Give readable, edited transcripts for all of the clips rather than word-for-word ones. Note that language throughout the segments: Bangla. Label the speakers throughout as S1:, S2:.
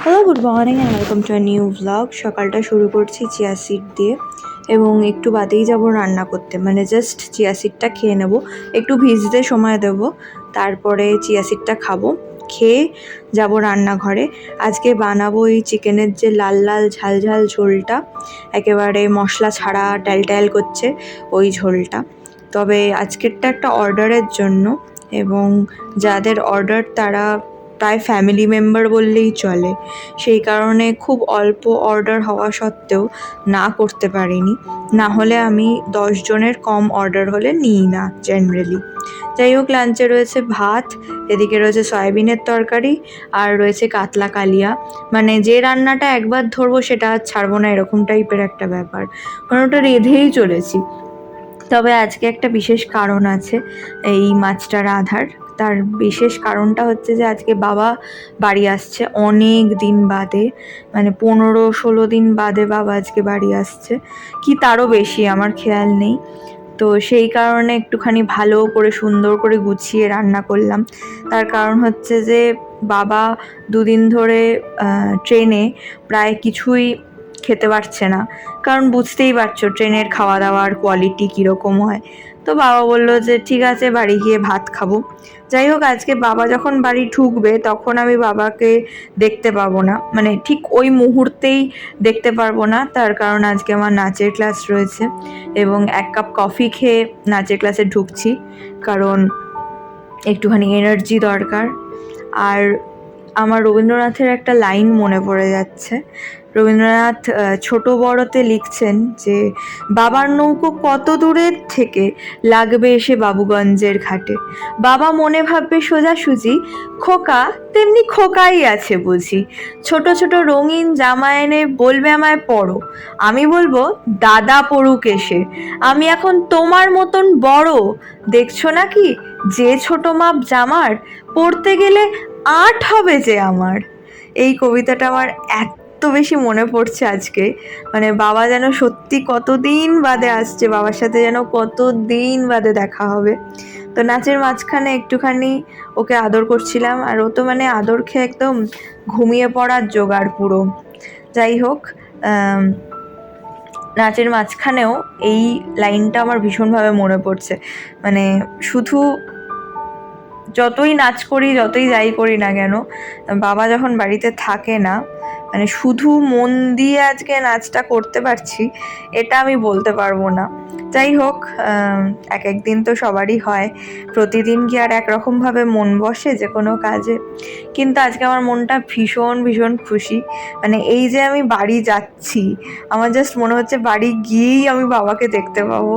S1: Hello, good morning and welcome to a new vlog. সকালটা শুরু করছি চিয়া সিড দিয়ে এবং একটু বাদেই যাব রান্না করতে। মানে জাস্ট চিয়া সিডটা খেয়ে নেব, একটু ভিজতে সময় দেব, তারপরে চিয়া সিডটা খাবো, খেয়ে যাব রান্নাঘরে। আজকে বানাবো এই চিকেনের যে লাল লাল ঝাল ঝাল ঝোলটা, একেবারে মশলা ছাড়া ট্যাল ট্যাল করছে ওই ঝোলটা। তবে আজকেরটা একটা অর্ডারের জন্য, এবং যাদের অর্ডার তারা প্রায় ফ্যামিলি মেম্বার বললেই চলে। সেই কারণে খুব অল্প অর্ডার হওয়া সত্ত্বেও না করতে পারিনি। না হলে আমি 10 জনের কম অর্ডার হলে নিই না জেনারেলি। যাই হোক, লাঞ্চে রয়েছে ভাত, এদিকে রয়েছে সয়াবিনের তরকারি, আর রয়েছে কাতলা কালিয়া। মানে যে রান্নাটা একবার ধরবো সেটা আর ছাড়বো না, এরকম টাইপের একটা ব্যাপার। মানে ওটা রেঁধেই চলেছি। তবে আজকে একটা বিশেষ কারণ আছে এই মাছটা রাঁধার। তার বিশেষ কারণটা হচ্ছে যে আজকে বাবা বাড়ি আসছে অনেক দিন বাদে, মানে 15-16 দিন বাদে বাবা আজকে বাড়ি আসছে, কি তারও বেশি, আমার খেয়াল নেই। তো সেই কারণে একটুখানি ভালো করে সুন্দর করে গুছিয়ে রান্না করলাম। তার কারণ হচ্ছে যে বাবা দুদিন ধরে ট্রেনে প্রায় কিছুই খেতে পারছে না, কারণ বুঝতেই পারছো ট্রেনের খাওয়া দাওয়ার কোয়ালিটি কীরকম হয়। তো বাবা বললো যে ঠিক আছে, বাড়ি গিয়ে ভাত খাবো। যাই হোক, আজকে বাবা যখন বাড়ি ঢুকবে তখন আমি বাবাকে দেখতে পাবো না, মানে ঠিক ওই মুহূর্তেই দেখতে পারবো না। তার কারণ আজকে আমার নাচের ক্লাস রয়েছে এবং 1 কাপ কফি খেয়ে নাচের ক্লাসে ঢুকছি, কারণ একটুখানি এনার্জি দরকার। আর আমার রবীন্দ্রনাথের একটা লাইন মনে পড়ে যাচ্ছে। রবীন্দ্রনাথ ছোট বড়তে লিখছেন যে বাবার নৌকো কত দূরের থেকে লাগবে এসে বাবুগঞ্জের ঘাটে, বাবা মনে ভাববে সোজাসুজি, খোকা তেমনি খোকাই আছে বুঝি, ছোট ছোট রঙিন জামা এনে বলবে আমায় পড়ো, আমি বলবো দাদা পড়ুক এসে, আমি এখন তোমার মতন বড়, দেখছো নাকি যে ছোট মাপ জামার, পড়তে গেলে 8 হবে যে আমার। এই কবিতাটা আমার এত বেশি মনে পড়ছে আজকে। মানে বাবা যেন সত্যি কতদিন বাদে আসছে, বাবার সাথে যেন কতদিন বাদে দেখা হবে। তো নাচের মাঝখানে একটুখানি ওকে আদর করছিলাম, আর ও তো মানে আদর খেয়ে একদম ঘুমিয়ে পড়ার জোগাড় পুরো। যাই হোক, নাচের মাঝখানেও এই লাইনটা আমার ভীষণভাবে মনে পড়ছে। মানে শুধু যতই নাচ করি, যতই যাই করি না কেন, বাবা যখন বাড়িতে থাকে না, মানে শুধু মন দিয়ে আজকে নাচটা করতে পারছি এটা আমি বলতে পারবো না। যাই হোক, এক একদিন তো সবারই হয়, প্রতিদিন কি আর একরকমভাবে মন বসে যে কোনো কাজে? কিন্তু আজকে আমার মনটা ভীষণ ভীষণ খুশি। মানে এই যে আমি বাড়ি যাচ্ছি, আমার জাস্ট মনে হচ্ছে বাড়ি গিয়েই আমি বাবাকে দেখতে পাবো।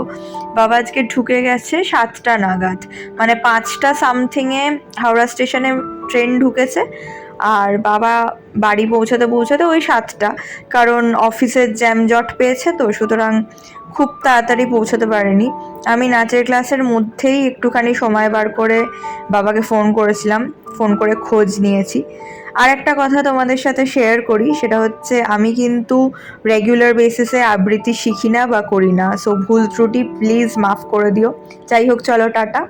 S1: বাবা আজকে ঢুকে গেছে 7টা নাগাদ, মানে 5টা সামথিংয়ে হাওড়া স্টেশনে ট্রেন ঢুকেছে, আর বাবা বাড়ি পৌঁছাতে পৌঁছাতে ওই 7টা, কারণ অফিসের জ্যামজট পেয়েছে, তো সুতরাং খুব তাড়াতাড়ি পৌঁছাতে পারেনি। আমি নাচের ক্লাসের মধ্যেই একটুখানি সময় বার করে বাবাকে ফোন করেছিলাম, ফোন করে খোঁজ নিয়েছি। আর একটা কথা তোমাদের সাথে শেয়ার করি, সেটা হচ্ছে আমি কিন্তু রেগুলার বেসিসে আবৃত্তি শিখি না বা করি না, সো ভুল ত্রুটি প্লিজ মাফ করে দিও। যাই হোক, চলো টাটা।